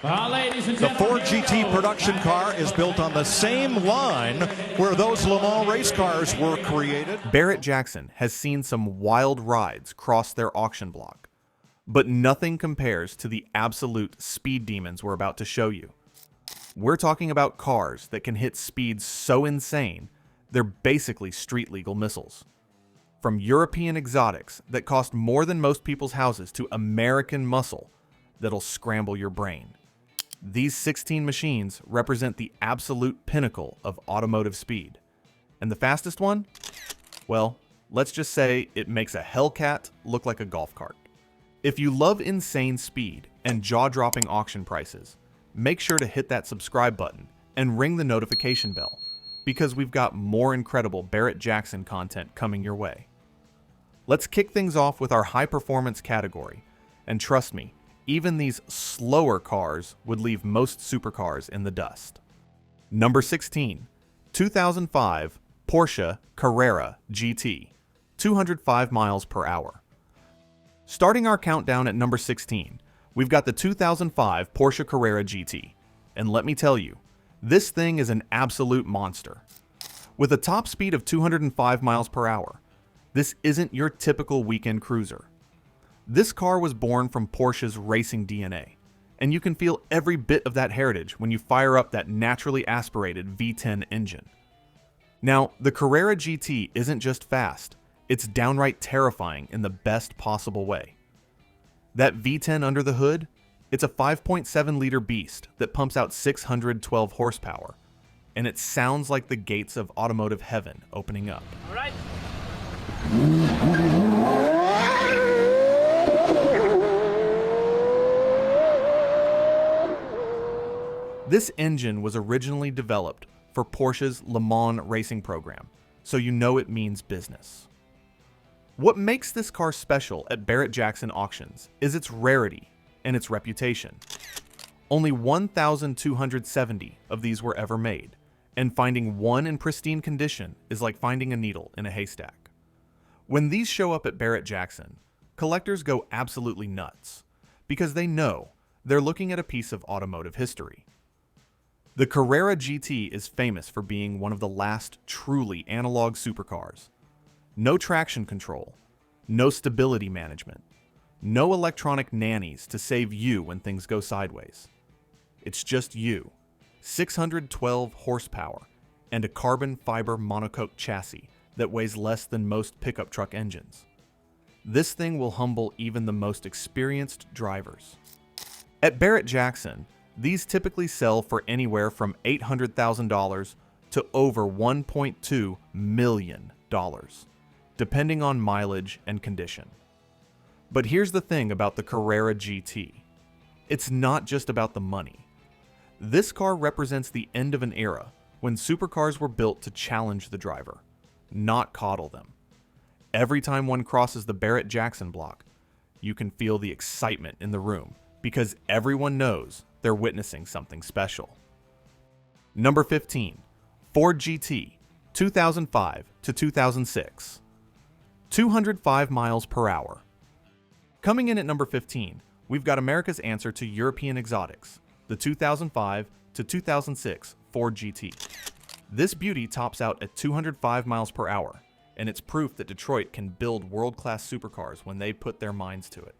Ladies and The gentlemen, Ford GT production car is built on the same line where those Le Mans race cars were created. Barrett-Jackson has seen some wild rides cross their auction block, but nothing compares to the absolute speed demons we're about to show you. We're talking about cars that can hit speeds so insane, they're basically street-legal missiles. From European exotics that cost more than most people's houses to American muscle that'll scramble your brain. These 16 machines represent the absolute pinnacle of automotive speed. And the fastest one? Well, let's just say it makes a Hellcat look like a golf cart. If you love insane speed and jaw-dropping auction prices, make sure to hit that subscribe button and ring the notification bell, because we've got more incredible Barrett-Jackson content coming your way. Let's kick things off with our high-performance category, and trust me, even these slower cars would leave most supercars in the dust. Number 16, 2005 Porsche Carrera GT, 205 miles per hour. Starting our countdown at number 16, we've got the 2005 Porsche Carrera GT, and let me tell you, this thing is an absolute monster. With a top speed of 205 miles per hour, this isn't your typical weekend cruiser. This car was born from Porsche's racing DNA, and you can feel every bit of that heritage when you fire up that naturally aspirated V10 engine. Now, the Carrera GT isn't just fast, it's downright terrifying in the best possible way. That V10 under the hood, it's a 5.7-liter beast that pumps out 612 horsepower, and it sounds like the gates of automotive heaven opening up. All right. This engine was originally developed for Porsche's Le Mans racing program, so you know it means business. What makes this car special at Barrett-Jackson auctions is its rarity and its reputation. Only 1,270 of these were ever made, and finding one in pristine condition is like finding a needle in a haystack. When these show up at Barrett-Jackson, collectors go absolutely nuts, because they know they're looking at a piece of automotive history. The Carrera GT is famous for being one of the last truly analog supercars. No traction control, no stability management, no electronic nannies to save you when things go sideways. It's just you, 612 horsepower, and a carbon fiber monocoque chassis that weighs less than most pickup truck engines. This thing will humble even the most experienced drivers. At Barrett-Jackson, these typically sell for anywhere from $800,000 to over $1.2 million, depending on mileage and condition. But here's the thing about the Carrera GT. It's not just about the money. This car represents the end of an era when supercars were built to challenge the driver, not coddle them. Every time one crosses the Barrett-Jackson block, you can feel the excitement in the room because everyone knows they're witnessing something special. Number 15, Ford GT, 2005 to 2006, 205 miles per hour. Coming in at number 15, we've got America's answer to European exotics, the 2005 to 2006 Ford GT. This beauty tops out at 205 miles per hour, and it's proof that Detroit can build world-class supercars when they put their minds to it.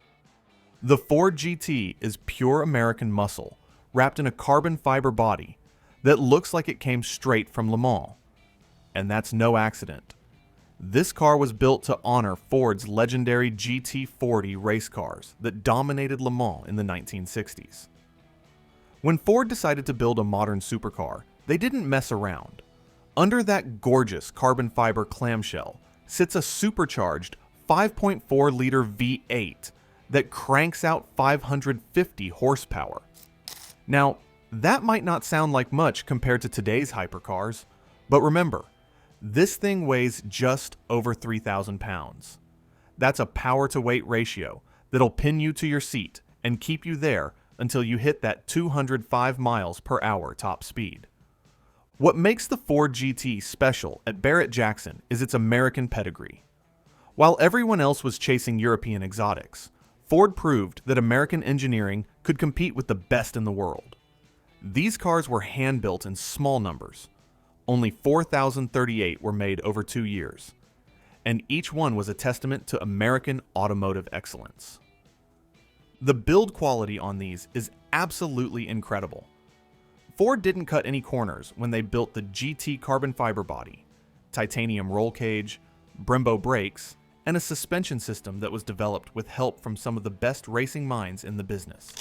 The Ford GT is pure American muscle, wrapped in a carbon fiber body that looks like it came straight from Le Mans. And that's no accident. This car was built to honor Ford's legendary GT40 race cars that dominated Le Mans in the 1960s. When Ford decided to build a modern supercar, they didn't mess around. Under that gorgeous carbon fiber clamshell sits a supercharged 5.4-liter V8 that cranks out 550 horsepower. Now, that might not sound like much compared to today's hypercars, but remember, this thing weighs just over 3,000 pounds. That's a power-to-weight ratio that'll pin you to your seat and keep you there until you hit that 205 miles per hour top speed. What makes the Ford GT special at Barrett-Jackson is its American pedigree. While everyone else was chasing European exotics, Ford proved that American engineering could compete with the best in the world. These cars were hand-built in small numbers. Only 4,038 were made over 2 years, and each one was a testament to American automotive excellence. The build quality on these is absolutely incredible. Ford didn't cut any corners when they built the GT carbon fiber body, titanium roll cage, Brembo brakes, and a suspension system that was developed with help from some of the best racing minds in the business.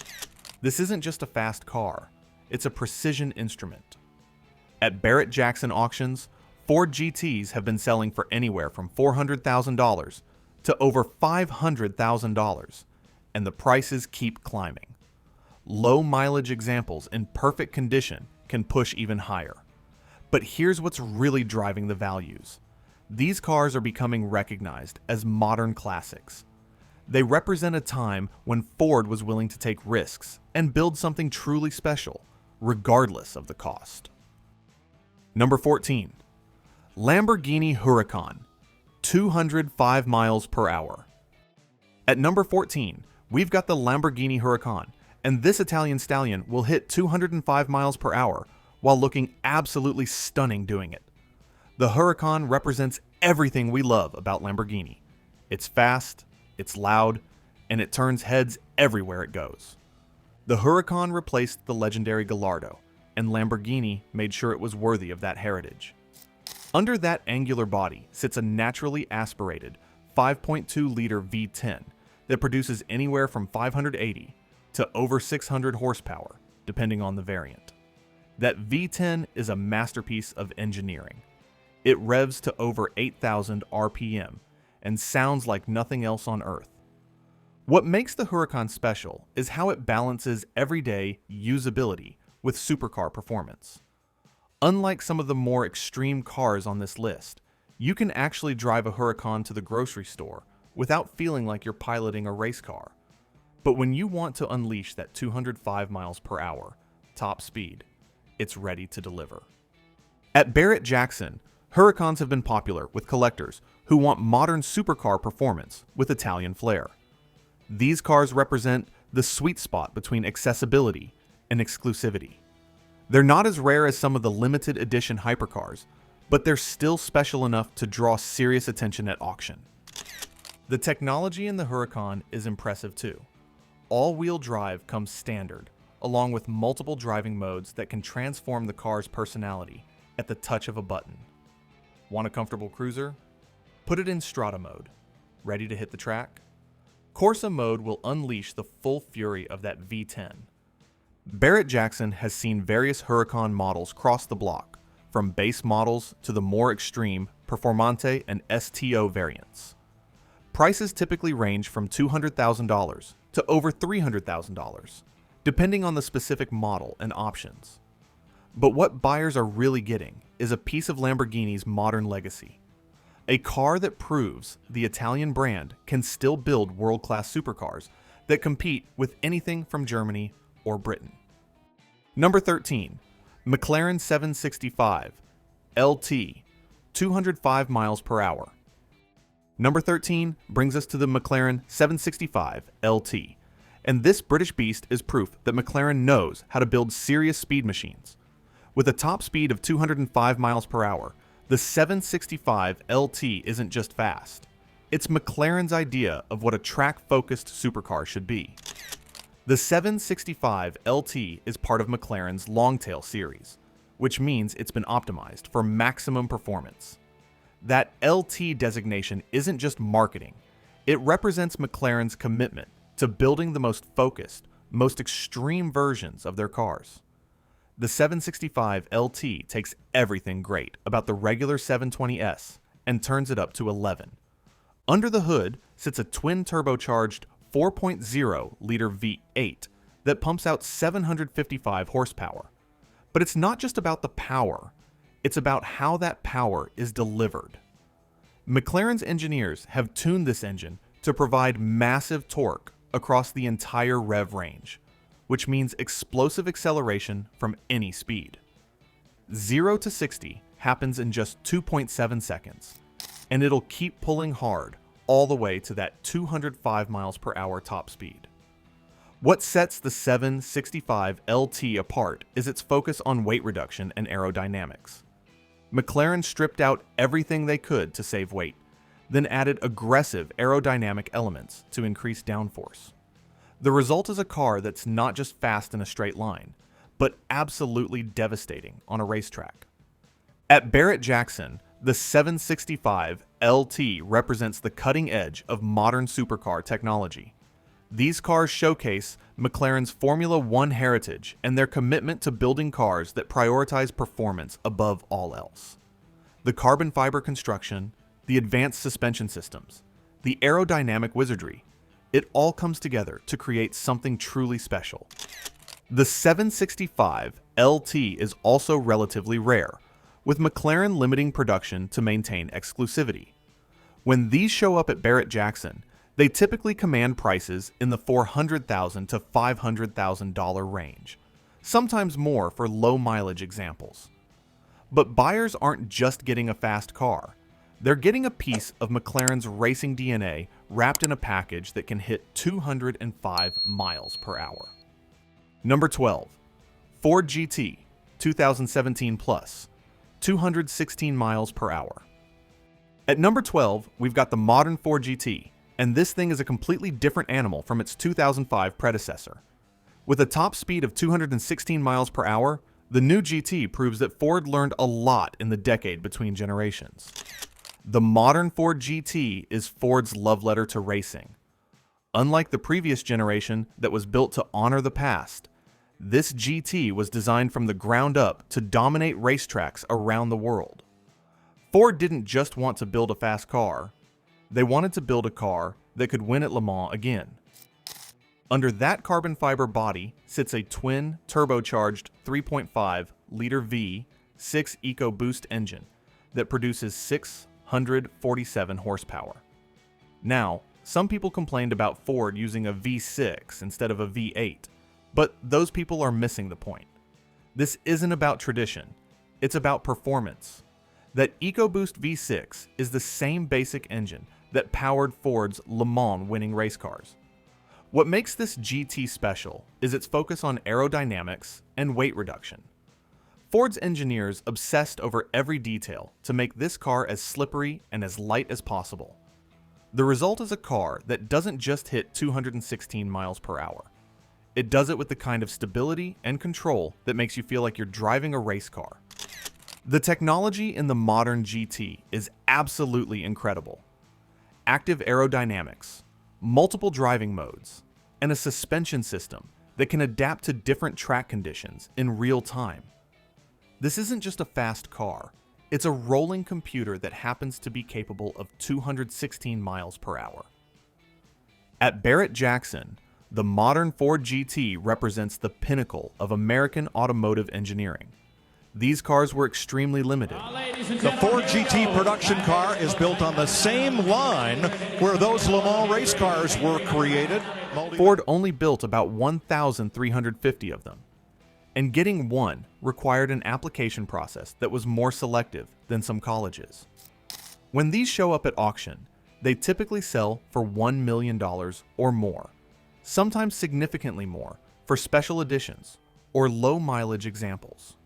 This isn't just a fast car, it's a precision instrument. At Barrett-Jackson auctions, Ford GTs have been selling for anywhere from $400,000 to over $500,000, and the prices keep climbing. Low mileage examples in perfect condition can push even higher. But here's what's really driving the values. These cars are becoming recognized as modern classics. They represent a time when Ford was willing to take risks and build something truly special, regardless of the cost. Number 14. Lamborghini Huracan, 205 miles per hour. At number 14, we've got the Lamborghini Huracan, and this Italian stallion will hit 205 miles per hour while looking absolutely stunning doing it. The Huracan represents everything we love about Lamborghini. It's fast, it's loud, and it turns heads everywhere it goes. The Huracan replaced the legendary Gallardo, and Lamborghini made sure it was worthy of that heritage. Under that angular body sits a naturally aspirated 5.2-liter V10 that produces anywhere from 580 to over 600 horsepower, depending on the variant. That V10 is a masterpiece of engineering. It revs to over 8,000 RPM and sounds like nothing else on Earth. What makes the Huracan special is how it balances everyday usability with supercar performance. Unlike some of the more extreme cars on this list, you can actually drive a Huracan to the grocery store without feeling like you're piloting a race car. But when you want to unleash that 205 miles per hour top speed, it's ready to deliver. At Barrett-Jackson, Huracans have been popular with collectors who want modern supercar performance with Italian flair. These cars represent the sweet spot between accessibility and exclusivity. They're not as rare as some of the limited edition hypercars, but they're still special enough to draw serious attention at auction. The technology in the Huracan is impressive too. All-wheel drive comes standard, along with multiple driving modes that can transform the car's personality at the touch of a button. Want a comfortable cruiser? Put it in Strata mode. Ready to hit the track? Corsa mode will unleash the full fury of that V10. Barrett-Jackson has seen various Huracan models cross the block, from base models to the more extreme Performante and STO variants. Prices typically range from $200,000 to over $300,000, depending on the specific model and options. But what buyers are really getting is a piece of Lamborghini's modern legacy. A car that proves the Italian brand can still build world-class supercars that compete with anything from Germany or Britain. Number 13, McLaren 765 LT, 205 miles per hour. Number 13 brings us to the McLaren 765 LT, and this British beast is proof that McLaren knows how to build serious speed machines. With a top speed of 205 miles per hour, the 765 LT isn't just fast. It's McLaren's idea of what a track-focused supercar should be. The 765 LT is part of McLaren's Longtail series, which means it's been optimized for maximum performance. That LT designation isn't just marketing. It represents McLaren's commitment to building the most focused, most extreme versions of their cars. The 765 LT takes everything great about the regular 720S and turns it up to 11. Under the hood sits a twin-turbocharged 4.0-liter V8 that pumps out 755 horsepower. But it's not just about the power, it's about how that power is delivered. McLaren's engineers have tuned this engine to provide massive torque across the entire rev range, which means explosive acceleration from any speed. 0 to 60 happens in just 2.7 seconds, and it'll keep pulling hard all the way to that 205 miles per hour top speed. What sets the 765 LT apart is its focus on weight reduction and aerodynamics. McLaren stripped out everything they could to save weight, then added aggressive aerodynamic elements to increase downforce. The result is a car that's not just fast in a straight line, but absolutely devastating on a racetrack. At Barrett-Jackson, the 765 LT represents the cutting edge of modern supercar technology. These cars showcase McLaren's Formula One heritage and their commitment to building cars that prioritize performance above all else. The carbon fiber construction, the advanced suspension systems, the aerodynamic wizardry, it all comes together to create something truly special. The 765 LT is also relatively rare, with McLaren limiting production to maintain exclusivity. When these show up at Barrett-Jackson, they typically command prices in the $400,000 to $500,000 range, sometimes more for low-mileage examples. But buyers aren't just getting a fast car. They're getting a piece of McLaren's racing DNA wrapped in a package that can hit 205 miles per hour. Number 12. Ford GT 2017 Plus, 216 miles per hour. At number 12, we've got the modern Ford GT, and this thing is a completely different animal from its 2005 predecessor. With a top speed of 216 miles per hour, the new GT proves that Ford learned a lot in the decade between generations. The modern Ford GT is Ford's love letter to racing. Unlike the previous generation that was built to honor the past, this GT was designed from the ground up to dominate racetracks around the world. Ford didn't just want to build a fast car, they wanted to build a car that could win at Le Mans again. Under that carbon fiber body sits a twin turbocharged 3.5-liter V6 EcoBoost engine that produces 647 horsepower. Now, some people complained about Ford using a V6 instead of a V8, but those people are missing the point. This isn't about tradition, it's about performance. That EcoBoost V6 is the same basic engine that powered Ford's Le Mans winning race cars. What makes this GT special is its focus on aerodynamics and weight reduction. Ford's engineers obsessed over every detail to make this car as slippery and as light as possible. The result is a car that doesn't just hit 216 miles per hour. It does it with the kind of stability and control that makes you feel like you're driving a race car. The technology in the modern GT is absolutely incredible. Active aerodynamics, multiple driving modes, and a suspension system that can adapt to different track conditions in real time. This isn't just a fast car, it's a rolling computer that happens to be capable of 216 miles per hour. At Barrett-Jackson, the modern Ford GT represents the pinnacle of American automotive engineering. These cars were extremely limited. The Ford GT production car is built on the same line where those Le Mans race cars were created. Ford only built about 1,350 of them, and getting one required an application process that was more selective than some colleges. When these show up at auction, they typically sell for $1 million or more, sometimes significantly more for special editions or low-mileage examples.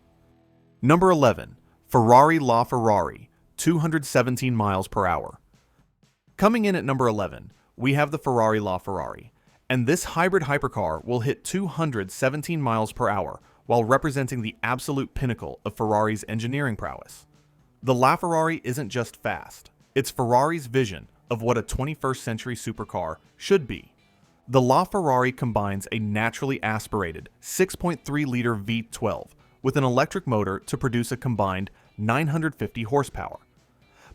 Number 11. Ferrari LaFerrari, 217 miles per hour. Coming in at number 11, we have the Ferrari LaFerrari, and this hybrid hypercar will hit 217 miles per hour while representing the absolute pinnacle of Ferrari's engineering prowess. The LaFerrari isn't just fast, it's Ferrari's vision of what a 21st century supercar should be. The LaFerrari combines a naturally aspirated 6.3-liter V12 with an electric motor to produce a combined 950 horsepower.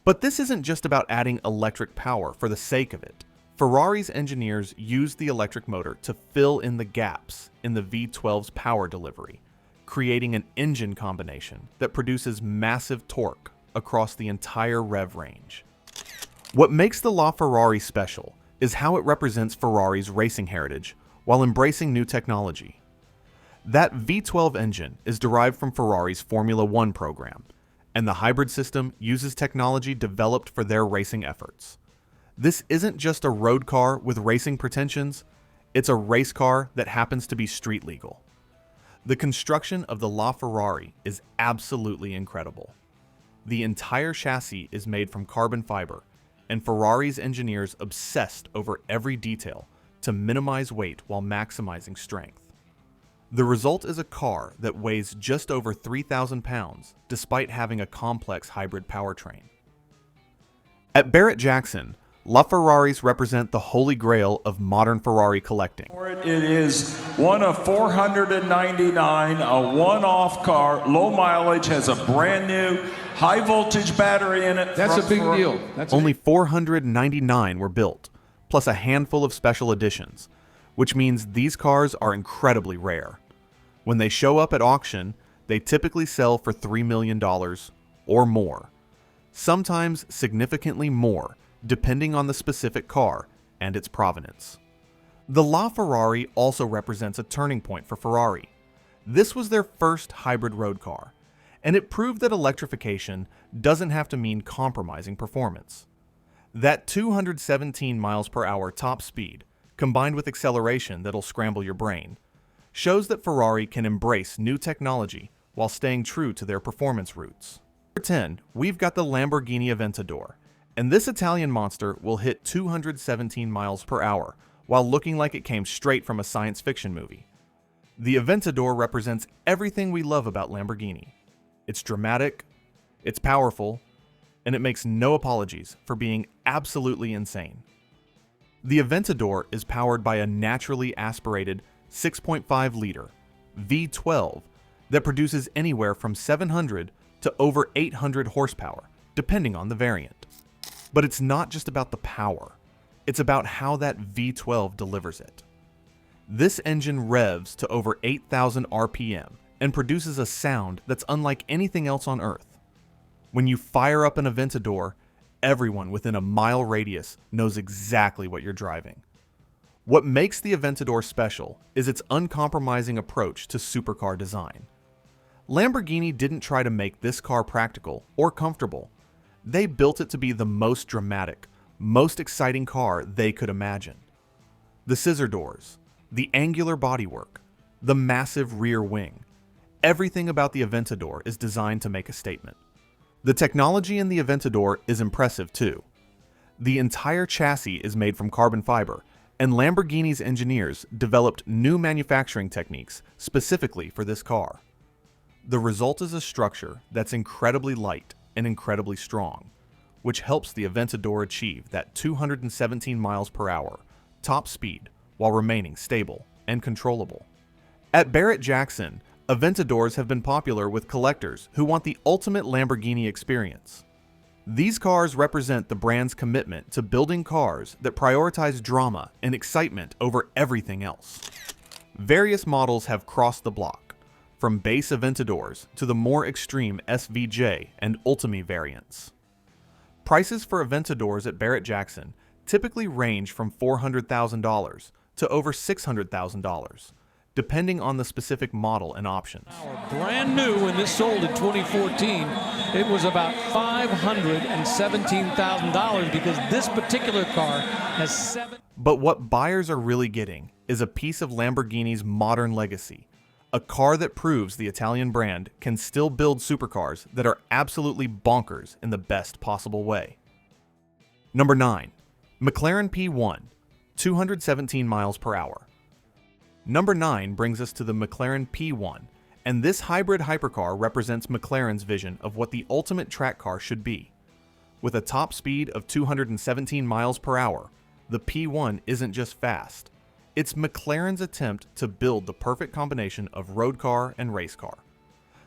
But this isn't just about adding electric power for the sake of it. Ferrari's engineers used the electric motor to fill in the gaps in the V12's power delivery, creating an engine combination that produces massive torque across the entire rev range. What makes the LaFerrari special is how it represents Ferrari's racing heritage while embracing new technology. That V12 engine is derived from Ferrari's Formula One program, and the hybrid system uses technology developed for their racing efforts. This isn't just a road car with racing pretensions, It's a race car that happens to be street legal. The construction of the LaFerrari is absolutely incredible. The entire chassis is made from carbon fiber, and Ferrari's engineers obsessed over every detail to minimize weight while maximizing strength. The result is a car that weighs just over 3,000 pounds despite having a complex hybrid powertrain. At Barrett-Jackson, LaFerraris represent the holy grail of modern Ferrari collecting. It is one of 499, a one-off car, low mileage, has a brand new high voltage battery in it. That's a big deal. Only 499 were built, plus a handful of special editions, which means these cars are incredibly rare. When they show up at auction, they typically sell for $3 million or more, sometimes significantly more, depending on the specific car and its provenance. The LaFerrari also represents a turning point for Ferrari. This was their first hybrid road car, and it proved that electrification doesn't have to mean compromising performance. That 217 miles per hour top speed, combined with acceleration that'll scramble your brain, shows that Ferrari can embrace new technology while staying true to their performance roots. Number 10, we've got the Lamborghini Aventador, and this Italian monster will hit 217 miles per hour while looking like it came straight from a science fiction movie. The Aventador represents everything we love about Lamborghini. It's dramatic, it's powerful, and it makes no apologies for being absolutely insane. The Aventador is powered by a naturally aspirated 6.5-liter V12 that produces anywhere from 700 to over 800 horsepower, depending on the variant. But it's not just about the power, it's about how that V12 delivers it. This engine revs to over 8,000 RPM and produces a sound that's unlike anything else on Earth. When you fire up an Aventador, everyone within a mile radius knows exactly what you're driving. What makes the Aventador special is its uncompromising approach to supercar design. Lamborghini didn't try to make this car practical or comfortable. They built it to be the most dramatic, most exciting car they could imagine. The scissor doors, the angular bodywork, the massive rear wing, everything about the Aventador is designed to make a statement. The technology in the Aventador is impressive too. The entire chassis is made from carbon fiber, and Lamborghini's engineers developed new manufacturing techniques specifically for this car. The result is a structure that's incredibly light and incredibly strong, which helps the Aventador achieve that 217 miles per hour top speed while remaining stable and controllable. At Barrett-Jackson, Aventadors have been popular with collectors who want the ultimate Lamborghini experience. These cars represent the brand's commitment to building cars that prioritize drama and excitement over everything else. Various models have crossed the block, from base Aventadors to the more extreme SVJ and Ultimi variants. Prices for Aventadors at Barrett-Jackson typically range from $400,000 to over $600,000, depending on the specific model and options. Brand new when this sold in 2014, it was about $517,000 because this particular car has 7. But what buyers are really getting is a piece of Lamborghini's modern legacy, a car that proves the Italian brand can still build supercars that are absolutely bonkers in the best possible way. Number 9, McLaren P1, 217 miles per hour. Number 9 brings us to the McLaren P1, and this hybrid hypercar represents McLaren's vision of what the ultimate track car should be. With a top speed of 217 miles per hour, the P1 isn't just fast. It's McLaren's attempt to build the perfect combination of road car and race car.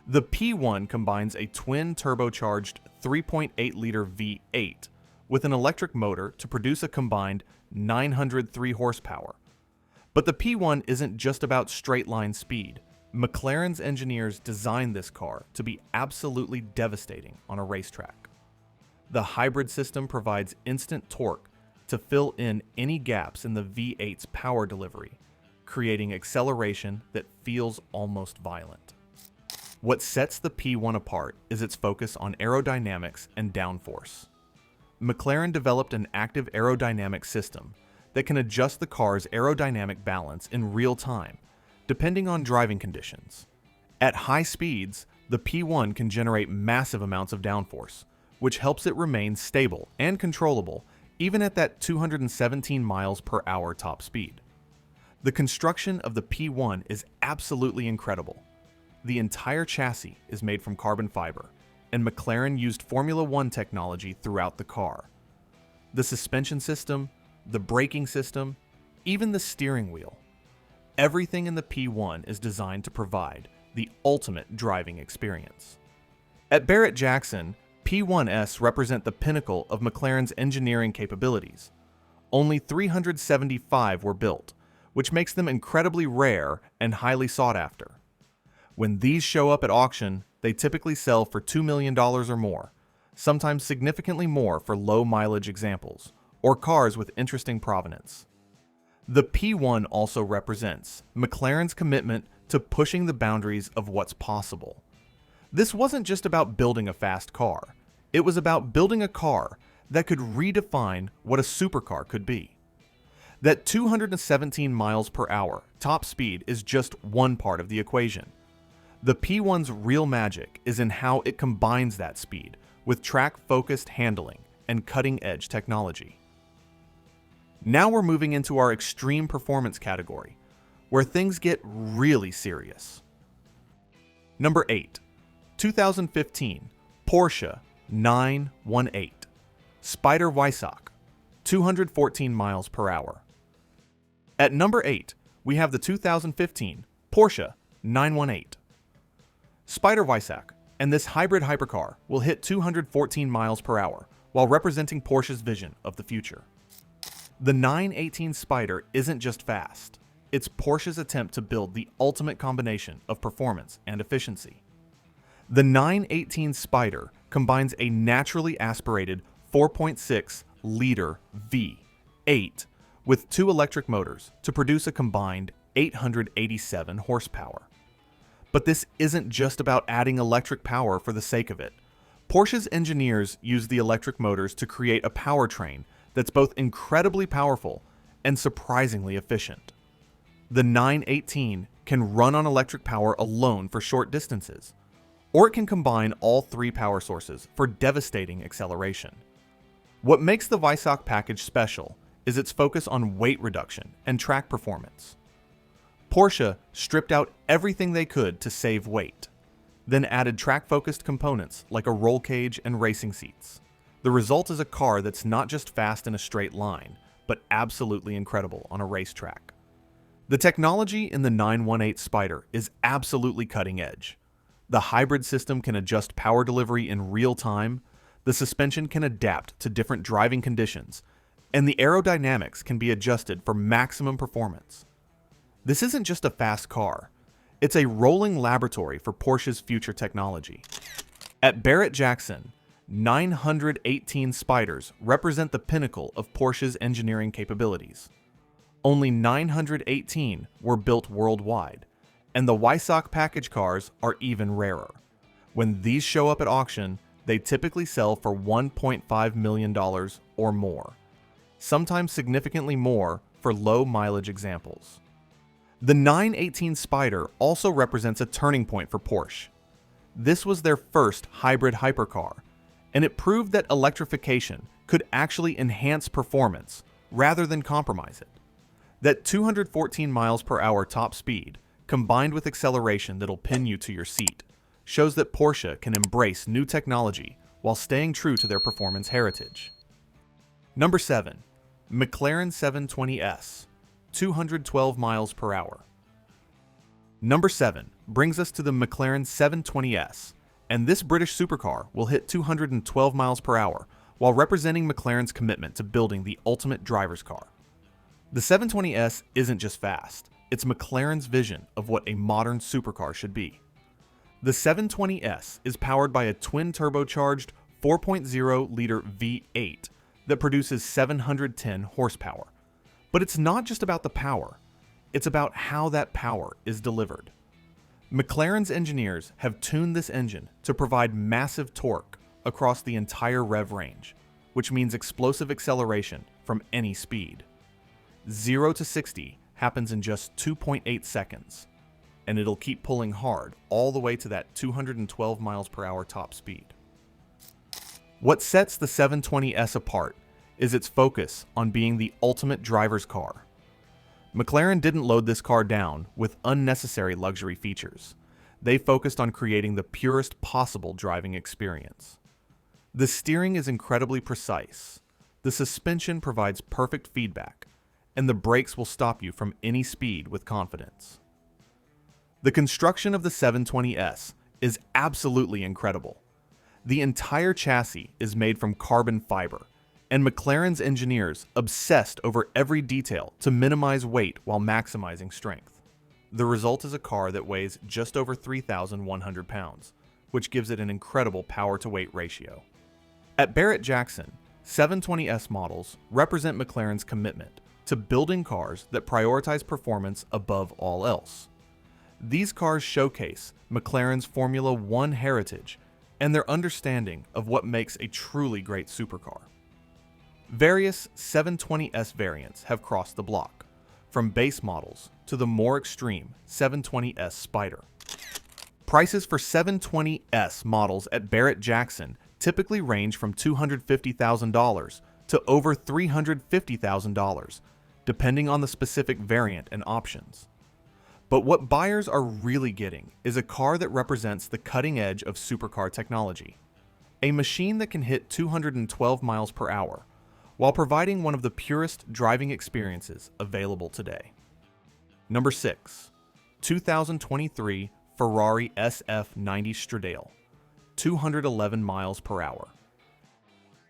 The P1 combines a twin turbocharged 3.8-liter V8 with an electric motor to produce a combined 903 horsepower. But the P1 isn't just about straight-line speed. McLaren's engineers designed this car to be absolutely devastating on a racetrack. The hybrid system provides instant torque to fill in any gaps in the V8's power delivery, creating acceleration that feels almost violent. What sets the P1 apart is its focus on aerodynamics and downforce. McLaren developed an active aerodynamic system that can adjust the car's aerodynamic balance in real time, depending on driving conditions. At high speeds, the P1 can generate massive amounts of downforce, which helps it remain stable and controllable even at that 217 miles per hour top speed. The construction of the P1 is absolutely incredible. The entire chassis is made from carbon fiber, and McLaren used Formula One technology throughout the car. The suspension system, the braking system, even the steering wheel. Everything in the P1 is designed to provide the ultimate driving experience. At Barrett-Jackson, P1s represent the pinnacle of McLaren's engineering capabilities. Only 375 were built, which makes them incredibly rare and highly sought after. When these show up at auction, they typically sell for $2 million or more, sometimes significantly more for low-mileage examples, or cars with interesting provenance. The P1 also represents McLaren's commitment to pushing the boundaries of what's possible. This wasn't just about building a fast car. It was about building a car that could redefine what a supercar could be. That 217 miles per hour top speed is just one part of the equation. The P1's real magic is in how it combines that speed with track-focused handling and cutting-edge technology. Now we're moving into our extreme performance category, where things get really serious. Number 8. 2015 Porsche 918 Spider Weissach, 214 miles per hour. At number 8, we have the 2015 Porsche 918. Spider Weissach and this hybrid hypercar will hit 214 miles per hour while representing Porsche's vision of the future. The 918 Spider isn't just fast, it's Porsche's attempt to build the ultimate combination of performance and efficiency. The 918 Spider combines a naturally aspirated 4.6-liter V8 with 2 electric motors to produce a combined 887 horsepower. But this isn't just about adding electric power for the sake of it. Porsche's engineers use the electric motors to create a powertrain that's both incredibly powerful and surprisingly efficient. The 918 can run on electric power alone for short distances, or it can combine all 3 power sources for devastating acceleration. What makes the Weissach package special is its focus on weight reduction and track performance. Porsche stripped out everything they could to save weight, then added track-focused components like a roll cage and racing seats. The result is a car that's not just fast in a straight line, but absolutely incredible on a racetrack. The technology in the 918 Spider is absolutely cutting edge. The hybrid system can adjust power delivery in real time, the suspension can adapt to different driving conditions, and the aerodynamics can be adjusted for maximum performance. This isn't just a fast car, it's a rolling laboratory for Porsche's future technology. At Barrett-Jackson, 918 Spiders represent the pinnacle of Porsche's engineering capabilities. Only 918 were built worldwide, and the Weissach package cars are even rarer. When these show up at auction, they typically sell for $1.5 million or more, sometimes significantly more for low-mileage examples. The 918 Spider also represents a turning point for Porsche. This was their first hybrid hypercar, and it proved that electrification could actually enhance performance rather than compromise it. That 214 miles per hour top speed, combined with acceleration that'll pin you to your seat, shows that Porsche can embrace new technology while staying true to their performance heritage. Number 7. McLaren 720S, 212 miles per hour. Number 7 brings us to the McLaren 720S, and this British supercar will hit 212 miles per hour while representing McLaren's commitment to building the ultimate driver's car. The 720S isn't just fast, it's McLaren's vision of what a modern supercar should be. The 720S is powered by a twin-turbocharged 4.0-liter V8 that produces 710 horsepower. But it's not just about the power, it's about how that power is delivered. McLaren's engineers have tuned this engine to provide massive torque across the entire rev range, which means explosive acceleration from any speed. 0 to 60 happens in just 2.8 seconds, and it'll keep pulling hard all the way to that 212 miles per hour top speed. What sets the 720S apart is its focus on being the ultimate driver's car. McLaren didn't load this car down with unnecessary luxury features. They focused on creating the purest possible driving experience. The steering is incredibly precise, the suspension provides perfect feedback, and the brakes will stop you from any speed with confidence. The construction of the 720S is absolutely incredible. The entire chassis is made from carbon fiber, and McLaren's engineers obsessed over every detail to minimize weight while maximizing strength. The result is a car that weighs just over 3,100 pounds, which gives it an incredible power-to-weight ratio. At Barrett-Jackson, 720S models represent McLaren's commitment to building cars that prioritize performance above all else. These cars showcase McLaren's Formula One heritage and their understanding of what makes a truly great supercar. Various 720S variants have crossed the block, from base models to the more extreme 720S Spider. Prices for 720S models at Barrett-Jackson typically range from $250,000 to over $350,000, depending on the specific variant and options. But what buyers are really getting is a car that represents the cutting edge of supercar technology, a machine that can hit 212 miles per hour, while providing one of the purest driving experiences available today. Number 6. 2023 Ferrari SF90 Stradale, 211 miles per hour.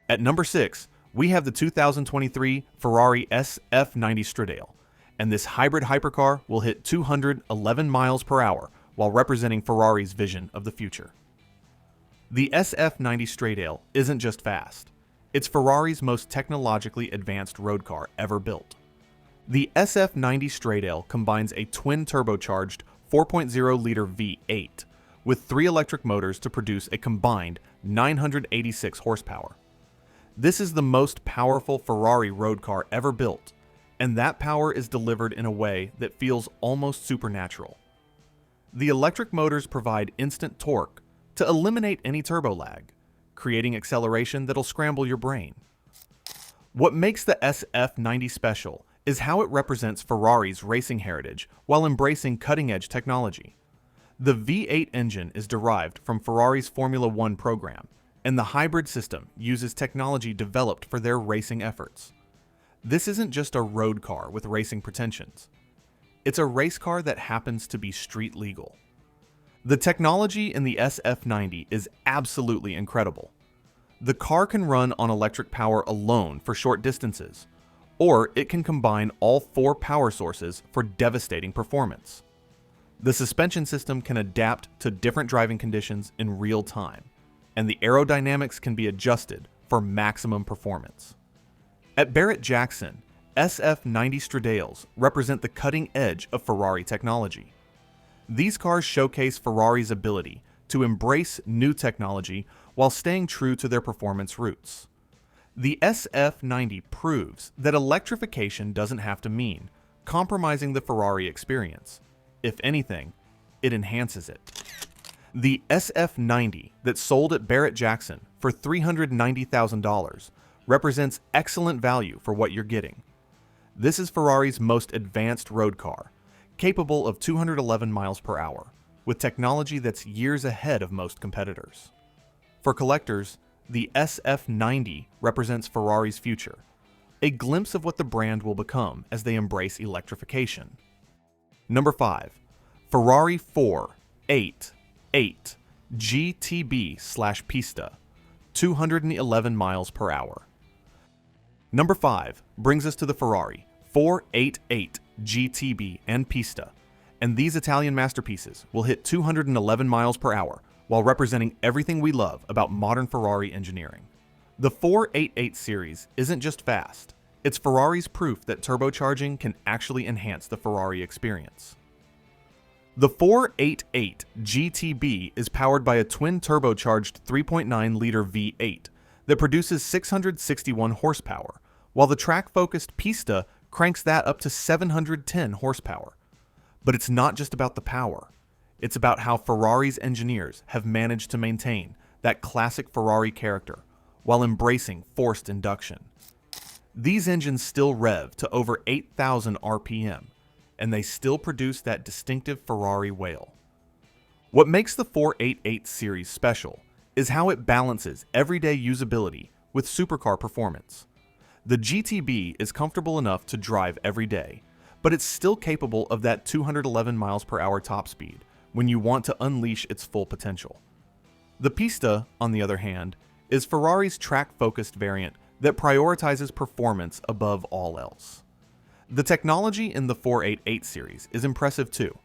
At number 6, we have the 2023 Ferrari SF90 Stradale, and this hybrid hypercar will hit 211 miles per hour while representing Ferrari's vision of the future. The SF90 Stradale isn't just fast, it's Ferrari's most technologically advanced road car ever built. The SF90 Stradale combines a twin-turbocharged 4.0-liter V8 with 3 electric motors to produce a combined 986 horsepower. This is the most powerful Ferrari road car ever built, and that power is delivered in a way that feels almost supernatural. The electric motors provide instant torque to eliminate any turbo lag, creating acceleration that'll scramble your brain. What makes the SF90 special is how it represents Ferrari's racing heritage while embracing cutting-edge technology. The V8 engine is derived from Ferrari's Formula One program, and the hybrid system uses technology developed for their racing efforts. This isn't just a road car with racing pretensions. It's a race car that happens to be street legal. The technology in the SF90 is absolutely incredible. The car can run on electric power alone for short distances, or it can combine all 4 power sources for devastating performance. The suspension system can adapt to different driving conditions in real time, and the aerodynamics can be adjusted for maximum performance. At Barrett-Jackson, SF90 Stradales represent the cutting edge of Ferrari technology. These cars showcase Ferrari's ability to embrace new technology while staying true to their performance roots. The SF90 proves that electrification doesn't have to mean compromising the Ferrari experience. If anything, it enhances it. The SF90 that sold at Barrett-Jackson for $390,000 represents excellent value for what you're getting. This is Ferrari's most advanced road car, capable of 211 miles per hour, with technology that's years ahead of most competitors. For collectors, the SF90 represents Ferrari's future, a glimpse of what the brand will become as they embrace electrification. Number 5. Ferrari 488 GTB/Pista, 211 miles per hour. Number 5 brings us to the Ferrari 488 GTB and Pista, and these Italian masterpieces will hit 211 miles per hour while representing everything we love about modern Ferrari engineering. The 488 series isn't just fast, it's Ferrari's proof that turbocharging can actually enhance the Ferrari experience. The 488 GTB is powered by a twin-turbocharged 3.9-liter V8 that produces 661 horsepower, while the track-focused Pista cranks that up to 710 horsepower. But it's not just about the power. It's about how Ferrari's engineers have managed to maintain that classic Ferrari character while embracing forced induction. These engines still rev to over 8,000 RPM, and they still produce that distinctive Ferrari wail. What makes the 488 series special is how it balances everyday usability with supercar performance. The GTB is comfortable enough to drive every day, but it's still capable of that 211 miles per hour top speed when you want to unleash its full potential. The Pista, on the other hand, is Ferrari's track-focused variant that prioritizes performance above all else. The technology in the 488 series is impressive too.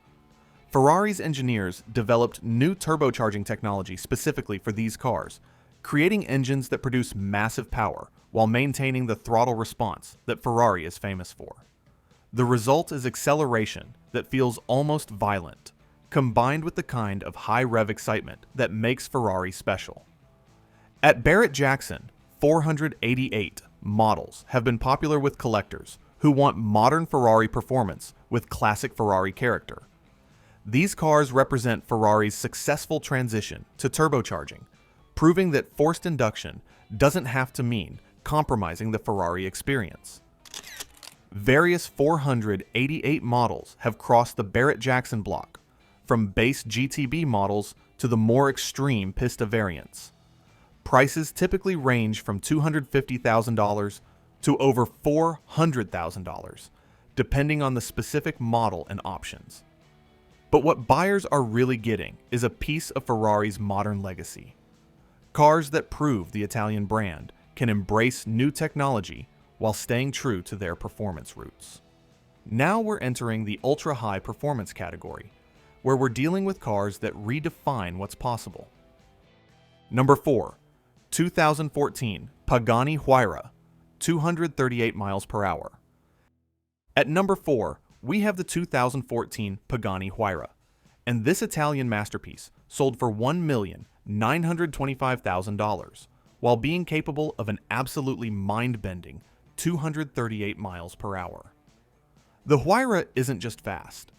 Ferrari's engineers developed new turbocharging technology specifically for these cars, creating engines that produce massive power while maintaining the throttle response that Ferrari is famous for. The result is acceleration that feels almost violent, combined with the kind of high rev excitement that makes Ferrari special. At Barrett-Jackson, 488 models have been popular with collectors who want modern Ferrari performance with classic Ferrari character. These cars represent Ferrari's successful transition to turbocharging, proving that forced induction doesn't have to mean compromising the Ferrari experience. Various 488 models have crossed the Barrett-Jackson block, from base GTB models to the more extreme Pista variants. Prices typically range from $250,000 to over $400,000, depending on the specific model and options. But what buyers are really getting is a piece of Ferrari's modern legacy. Cars that prove the Italian brand can embrace new technology while staying true to their performance roots. Now we're entering the ultra-high performance category, where we're dealing with cars that redefine what's possible. Number 4. 2014 Pagani Huayra, 238 miles per hour. At number 4, we have the 2014 Pagani Huayra, and this Italian masterpiece sold for $1,925,000, while being capable of an absolutely mind-bending 238 miles per hour. The Huayra isn't just fast,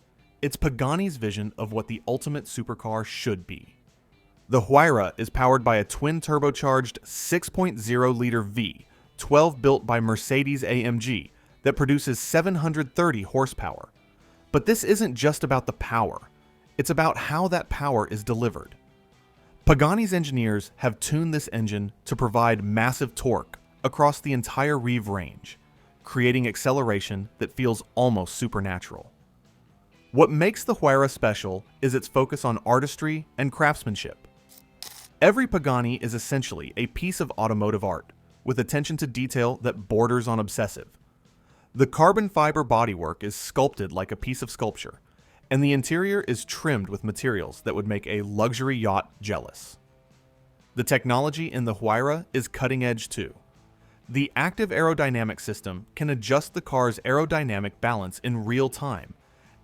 it's Pagani's vision of what the ultimate supercar should be. The Huayra is powered by a twin-turbocharged 6.0-liter V12 built by Mercedes-AMG that produces 730 horsepower. But this isn't just about the power, it's about how that power is delivered. Pagani's engineers have tuned this engine to provide massive torque across the entire rev range, creating acceleration that feels almost supernatural. What makes the Huayra special is its focus on artistry and craftsmanship. Every Pagani is essentially a piece of automotive art, with attention to detail that borders on obsessive. The carbon fiber bodywork is sculpted like a piece of sculpture, and the interior is trimmed with materials that would make a luxury yacht jealous. The technology in the Huayra is cutting edge too. The active aerodynamic system can adjust the car's aerodynamic balance in real time,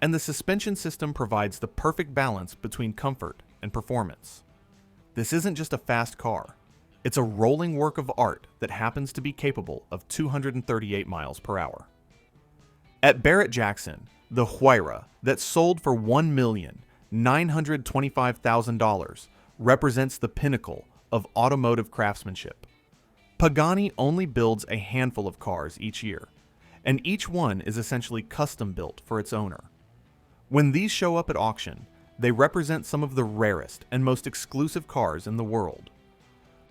and the suspension system provides the perfect balance between comfort and performance. This isn't just a fast car, it's a rolling work of art that happens to be capable of 238 miles per hour. At Barrett-Jackson, the Huayra that sold for $1,925,000 represents the pinnacle of automotive craftsmanship. Pagani only builds a handful of cars each year, and each one is essentially custom built for its owner. When these show up at auction, they represent some of the rarest and most exclusive cars in the world.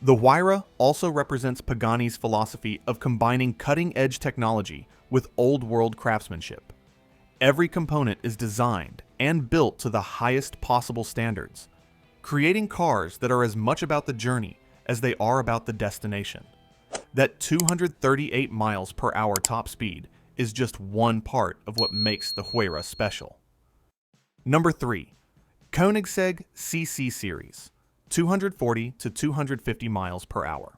The Huayra also represents Pagani's philosophy of combining cutting-edge technology with old-world craftsmanship. Every component is designed and built to the highest possible standards, creating cars that are as much about the journey as they are about the destination. That 238 miles per hour top speed is just one part of what makes the Huayra special. Number 3. Koenigsegg CC Series, 240 to 250 miles per hour.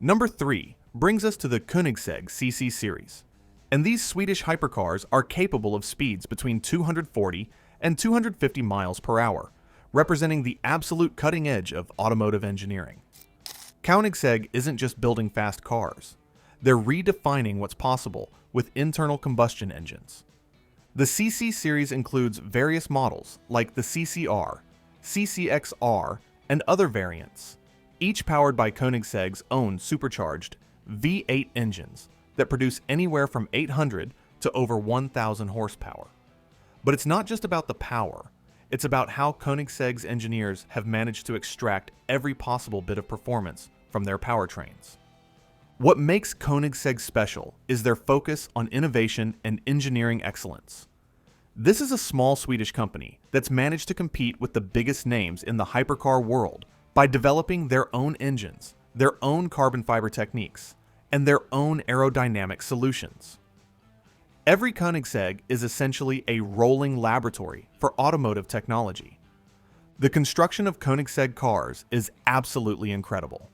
Number 3 brings us to the Koenigsegg CC Series, and these Swedish hypercars are capable of speeds between 240 and 250 miles per hour, representing the absolute cutting edge of automotive engineering. Koenigsegg isn't just building fast cars, They're redefining what's possible with internal combustion engines. The CC series includes various models like the CCR, CCXR, and other variants, each powered by Koenigsegg's own supercharged V8 engines that produce anywhere from 800 to over 1,000 horsepower. But it's not just about the power, it's about how Koenigsegg's engineers have managed to extract every possible bit of performance from their powertrains. What makes Koenigsegg special is their focus on innovation and engineering excellence. This is a small Swedish company that's managed to compete with the biggest names in the hypercar world by developing their own engines, their own carbon fiber techniques, and their own aerodynamic solutions. Every Koenigsegg is essentially a rolling laboratory for automotive technology. The construction of Koenigsegg cars is absolutely incredible.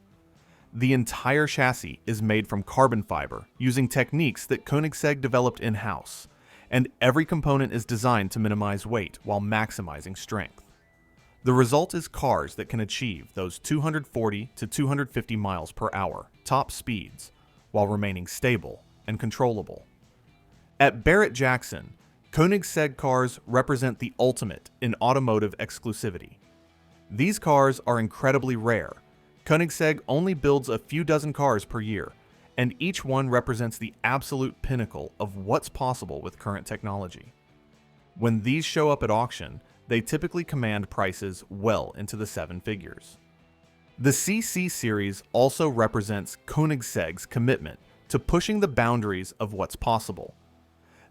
The entire chassis is made from carbon fiber using techniques that Koenigsegg developed in-house, and every component is designed to minimize weight while maximizing strength. The result is cars that can achieve those 240 to 250 miles per hour top speeds while remaining stable and controllable. At Barrett-Jackson, Koenigsegg cars represent the ultimate in automotive exclusivity. These cars are incredibly rare. Koenigsegg only builds a few dozen cars per year, and each one represents the absolute pinnacle of what's possible with current technology. When these show up at auction, they typically command prices well into the seven figures. The CC series also represents Koenigsegg's commitment to pushing the boundaries of what's possible.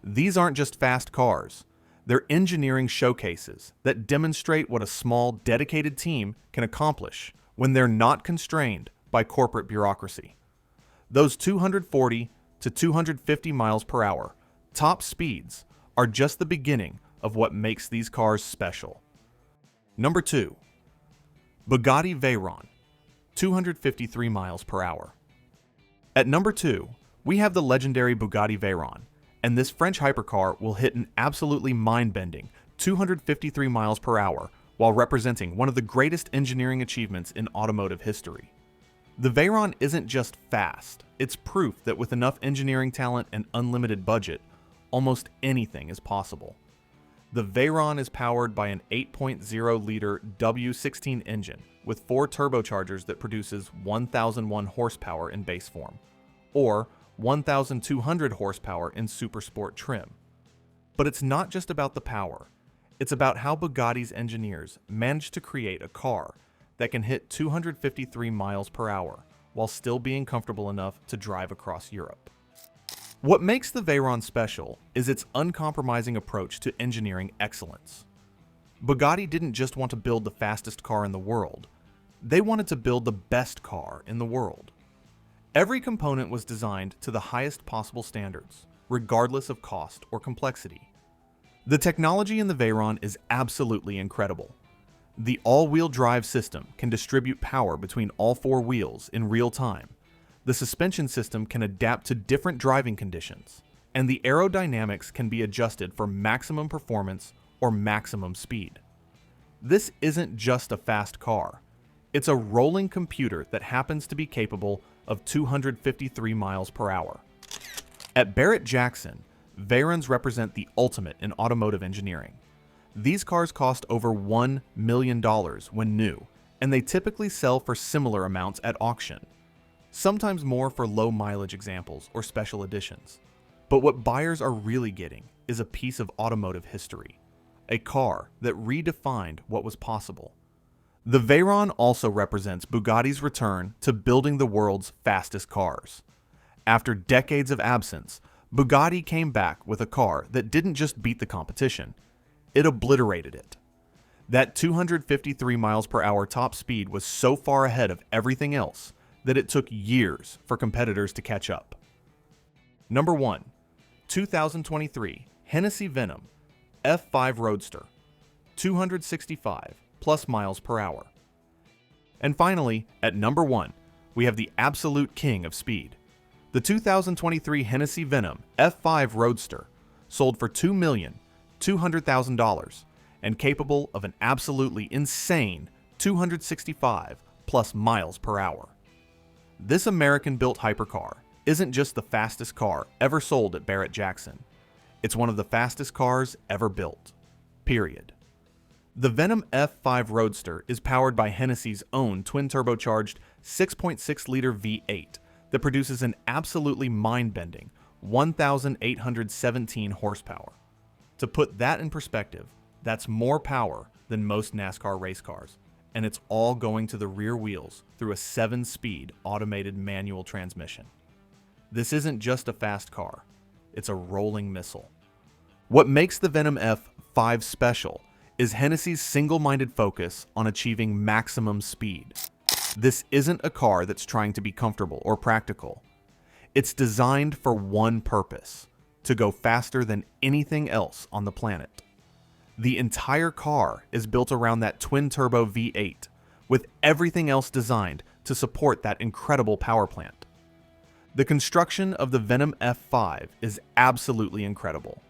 These aren't just fast cars, they're engineering showcases that demonstrate what a small, dedicated team can accomplish when they're not constrained by corporate bureaucracy. Those 240 to 250 miles per hour top speeds are just the beginning of what makes these cars special. Number 2. Bugatti Veyron, 253 miles per hour. At number 2, we have the legendary Bugatti Veyron, and this French hypercar will hit an absolutely mind-bending 253 miles per hour while representing one of the greatest engineering achievements in automotive history. The Veyron isn't just fast, it's proof that with enough engineering talent and unlimited budget, almost anything is possible. The Veyron is powered by an 8.0-liter W16 engine with 4 turbochargers that produces 1,001 horsepower in base form, or 1,200 horsepower in super sport trim. But it's not just about the power, it's about how Bugatti's engineers managed to create a car that can hit 253 miles per hour while still being comfortable enough to drive across Europe. What makes the Veyron special is its uncompromising approach to engineering excellence. Bugatti didn't just want to build the fastest car in the world, they wanted to build the best car in the world. Every component was designed to the highest possible standards, regardless of cost or complexity. The technology in the Veyron is absolutely incredible. The all-wheel drive system can distribute power between all 4 wheels in real time. The suspension system can adapt to different driving conditions, and the aerodynamics can be adjusted for maximum performance or maximum speed. This isn't just a fast car. It's a rolling computer that happens to be capable of 253 miles per hour. At Barrett-Jackson, Veyrons represent the ultimate in automotive engineering. These cars cost over $1 million when new, and they typically sell for similar amounts at auction, sometimes more for low mileage examples or special editions. But what buyers are really getting is a piece of automotive history, a car that redefined what was possible. The Veyron also represents Bugatti's return to building the world's fastest cars. After decades of absence, Bugatti came back with a car that didn't just beat the competition, it obliterated it. That 253 miles per hour top speed was so far ahead of everything else that it took years for competitors to catch up. Number 1. 2023 Hennessy Venom F5 Roadster, 265 plus miles per hour. And finally, at number 1, we have the absolute king of speed. The 2023 Hennessy Venom F5 Roadster sold for $2,200,000 and capable of an absolutely insane 265 plus miles per hour. This American-built hypercar isn't just the fastest car ever sold at Barrett-Jackson. It's one of the fastest cars ever built. Period. The Venom F5 Roadster is powered by Hennessy's own twin-turbocharged 6.6-liter V8 that produces an absolutely mind-bending 1,817 horsepower. To put that in perspective, that's more power than most NASCAR race cars, and it's all going to the rear wheels through a 7-speed automated manual transmission. This isn't just a fast car, it's a rolling missile. What makes the Venom F5 special is Hennessy's single-minded focus on achieving maximum speed. This isn't a car that's trying to be comfortable or practical. It's designed for one purpose: to go faster than anything else on the planet. The entire car is built around that twin-turbo V8, with everything else designed to support that incredible power plant. The construction of the Venom F5 is absolutely incredible.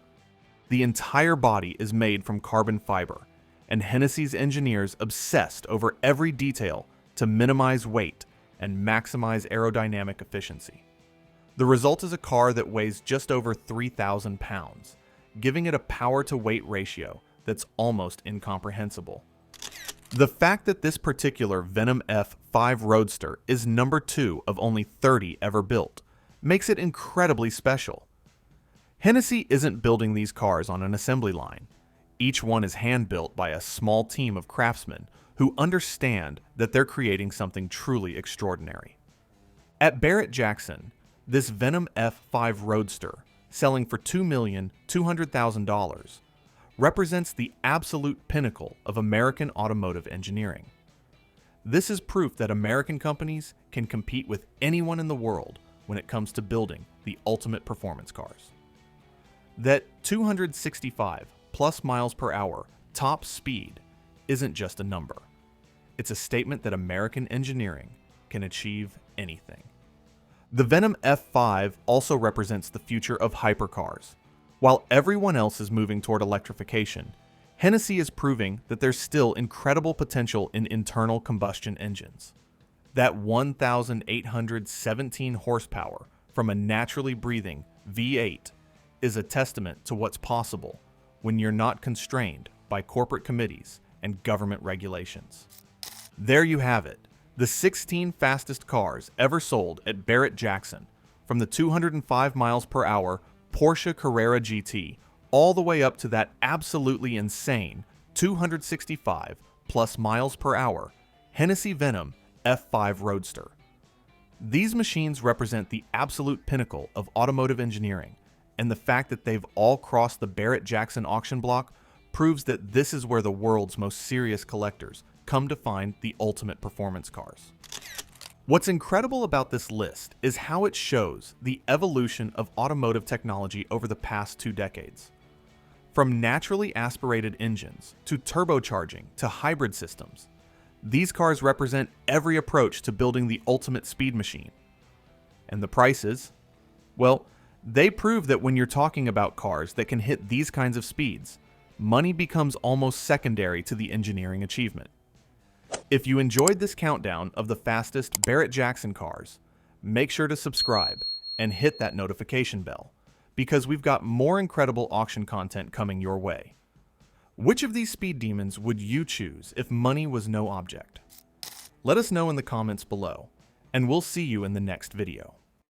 The entire body is made from carbon fiber, and Hennessy's engineers obsessed over every detail to minimize weight and maximize aerodynamic efficiency. The result is a car that weighs just over 3,000 pounds, giving it a power-to-weight ratio that's almost incomprehensible. The fact that this particular Venom F5 Roadster is number 2 of only 30 ever built makes it incredibly special. Hennessy isn't building these cars on an assembly line. Each one is hand-built by a small team of craftsmen who understand that they're creating something truly extraordinary. At Barrett-Jackson, this Venom F5 Roadster, selling for $2,200,000, represents the absolute pinnacle of American automotive engineering. This is proof that American companies can compete with anyone in the world when it comes to building the ultimate performance cars. That 265 plus miles per hour top speed isn't just a number. It's a statement that American engineering can achieve anything. The Venom F5 also represents the future of hypercars. While everyone else is moving toward electrification, Hennessy is proving that there's still incredible potential in internal combustion engines. That 1,817 horsepower from a naturally breathing V8 is a testament to what's possible when you're not constrained by corporate committees and government regulations. There you have it, the 16 fastest cars ever sold at Barrett-Jackson, from the 205 miles per hour Porsche Carrera GT all the way up to that absolutely insane 265 plus miles per hour Hennessy Venom F5 Roadster. These machines represent the absolute pinnacle of automotive engineering, and the fact that they've all crossed the Barrett-Jackson auction block proves that this is where the world's most serious collectors come to find the ultimate performance cars. What's incredible about this list is how it shows the evolution of automotive technology over the past 2 decades. From naturally aspirated engines to turbocharging to hybrid systems, these cars represent every approach to building the ultimate speed machine. And the prices? Well, they prove that when you're talking about cars that can hit these kinds of speeds, money becomes almost secondary to the engineering achievement. If you enjoyed this countdown of the fastest Barrett-Jackson cars, make sure to subscribe and hit that notification bell, because we've got more incredible auction content coming your way. Which of these speed demons would you choose if money was no object? Let us know in the comments below, and we'll see you in the next video.